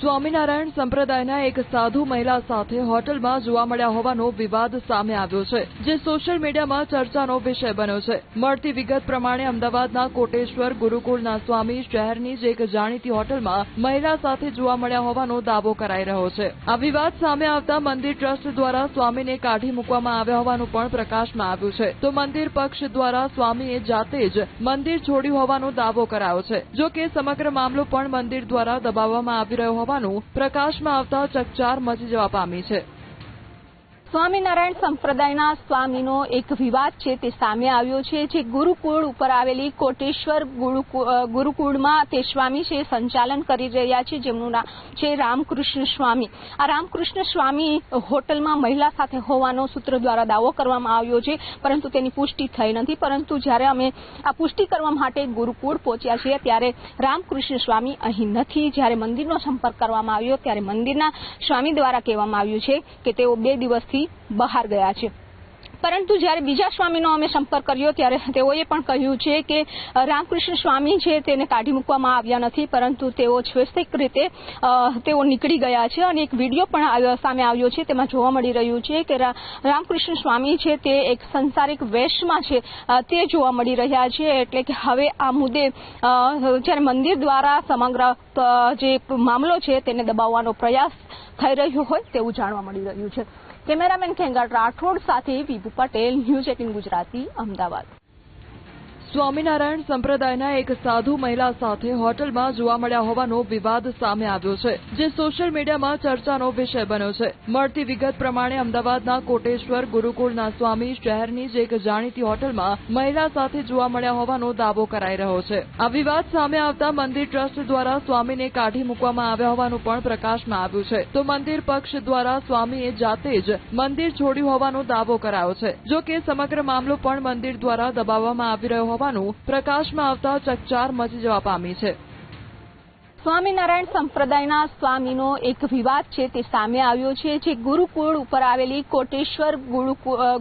સ્વામિનારાયણ સંપ્રદાયના એક સાધુ મહિલા સાથે હોટલમાં જોવા મળ્યા હોવાનો વિવાદ સામે આવ્યો છે, જે સોશિયલ મીડિયામાં ચર્ચાનો વિષય બન્યો છે। મળતી વિગત પ્રમાણે અમદાવાદના કોટેશ્વર ગુરુકુળના સ્વામી શહેરની જ એક જાણીતી હોટલમાં મહિલા સાથે જોવા મળ્યા હોવાનો દાવો કરાઈ રહ્યો છે। આ વિવાદ સામે આવતા મંદિર ટ્રસ્ટ દ્વારા સ્વામીને કાઢી મૂકવામાં આવ્યા હોવાનું પણ પ્રકાશમાં આવ્યું છે, તો મંદિર પક્ષ દ્વારા સ્વામીએ જાતે જ મંદિર છોડ્યું હોવાનો દાવો કરાયો છે। જો કે સમગ્ર મામલો પણ મંદિર દ્વારા દબાવવામાં આવી રહ્યો હોવાનું પ્રકાશમાં આવતા ચકચાર મચી જવા પામી છે। સ્વામિનારાયણ સંપ્રદાયના સ્વામીનો એક વિવાદ છે તે સામે આવ્યો છે, જે ગુરુકુળ ઉપર આવેલી કોટેશ્વર ગુરુકુળમાં તે સ્વામી છે સંચાલન કરી રહ્યા છે, જેમનું નામ છે રામકૃષ્ણ સ્વામી। આ રામકૃષ્ણ સ્વામી હોટલમાં મહિલા સાથે હોવાનો સૂત્ર દ્વારા દાવો કરવામાં આવ્યો છે, પરંતુ તેની પુષ્ટિ થઈ નથી। પરંતુ જ્યારે અમે આ પુષ્ટિ કરવા માટે ગુરુકુળ પહોંચ્યા છીએ ત્યારે રામકૃષ્ણ સ્વામી અહીં નથી। જ્યારે મંદિરનો સંપર્ક કરવામાં આવ્યો ત્યારે મંદિરના સ્વામી દ્વારા કહેવામાં આવ્યું છે કે તેઓ 2 દિવસથી બહાર ગયા છે, પરંતુ જ્યારે બીજા સ્વામીનો અમે સંપર્ક કર્યો ત્યારે તેઓએ પણ કહ્યું છે કે રામકૃષ્ણ સ્વામી છે તેને કાઢી મૂકવામાં આવ્યા નથી, પરંતુ તેઓ સ્વૈચ્છિક રીતે તેઓ નીકળી ગયા છે। અને એક વિડીયો પણ સામે આવ્યો છે, તેમાં જોવા મળી રહ્યું છે કે રામકૃષ્ણ સ્વામી છે તે એક સંસારિક વેશમાં છે તે જોવા મળી રહ્યા છે। એટલે કે હવે આ મુદ્દે જ્યારે મંદિર દ્વારા સમગ્ર જે મામલો છે તેને દબાવવાનો પ્રયાસ થઈ રહ્યો હોય તેવું જાણવા મળી રહ્યું છે। કેમેરામેન ખેંગાટ રાઠોડ સાથે વિભુ પટેલ, ન્યૂઝ 18 ગુજરાતી, અમદાવાદ। સ્વામિનારાયણ સંપ્રદાયના એક સાધુ મહિલા સાથે હોટલમાં જોવા મળ્યા હોવાનો વિવાદ સામે આવ્યો છે, જે સોશિયલ મીડિયામાં ચર્ચાનો વિષય બન્યો છે। મળતી વિગત પ્રમાણે અમદાવાદના કોટેશ્વર ગુરુકુળના સ્વામી શહેરની જ એક જાણીતી હોટલમાં મહિલા સાથે જોવા મળ્યા હોવાનો દાવો કરાઈ રહ્યો છે। આ વિવાદ સામે આવતા મંદિર ટ્રસ્ટ દ્વારા સ્વામીને કાઢી મૂકવામાં આવ્યા હોવાનું પણ પ્રકાશમાં આવ્યું છે, તો મંદિર પક્ષ દ્વારા સ્વામીએ જાતે જ મંદિર છોડ્યું હોવાનો દાવો કરાયો છે। જો કે સમગ્ર મામલો પણ મંદિર દ્વારા દબાવવામાં આવી રહ્યો હોવાનું પ્રકાશમાં આવતા ચકચાર મચી જવા પામી છે। સ્વામિનારાયણ સંપ્રદાયના સ્વામીનો એક વિવાદ છે તે સામે આવ્યો છે, જે ગુરુકુળ ઉપર આવેલી કોટેશ્વર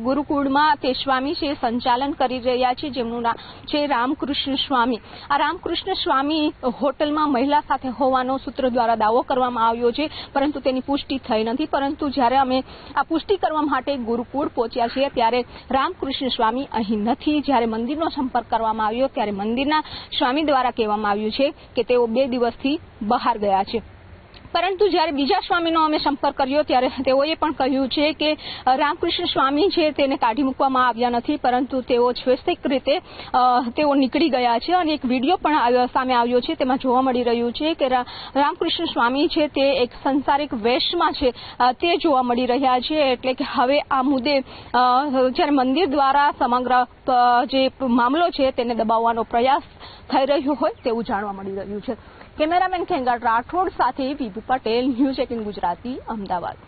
ગુરુકુળમાં તે સ્વામી છે સંચાલન કરી રહ્યા છે, જેમનું નામ છે રામકૃષ્ણ સ્વામી। આ રામકૃષ્ણ સ્વામી હોટલમાં મહિલા સાથે હોવાનો સૂત્ર દ્વારા દાવો કરવામાં આવ્યો છે, પરંતુ તેની પુષ્ટિ થઈ નથી। પરંતુ જ્યારે અમે આ પુષ્ટિ કરવા માટે ગુરુકુળ પહોંચ્યા છીએ ત્યારે રામકૃષ્ણ સ્વામી અહીં નથી। જ્યારે મંદિરનો સંપર્ક કરવામાં આવ્યો ત્યારે મંદિરના સ્વામી દ્વારા કહેવામાં આવ્યું છે કે તેઓ 2 દિવસથી બહાર ગયા છે, પરંતુ જ્યારે બીજા સ્વામીનો અમે સંપર્ક કર્યો ત્યારે તેઓએ પણ કહ્યું છે કે રામકૃષ્ણ સ્વામી છે તેને કાઢી મૂકવામાં આવ્યા નથી, પરંતુ તેઓ સ્વૈચ્છિક રીતે તેઓ નીકળી ગયા છે। અને એક વિડીયો પણ સામે આવ્યો છે, તેમાં જોવા મળી રહ્યું છે કે રામકૃષ્ણ સ્વામી છે તે એક સંસારિક વેશમાં છે તે જોવા મળી રહ્યા છે। એટલે કે હવે આ મુદ્દે જ્યારે મંદિર દ્વારા સમગ્ર જે મામલો છે તેને દબાવવાનો પ્રયાસ થઈ રહ્યો હોય તેવું જાણવા મળી રહ્યું છે। કેમેરામેન ખેંગાટ રાઠોડ સાથે વિભુ પટેલ, ન્યૂઝ 18 ગુજરાતી, અમદાવાદ।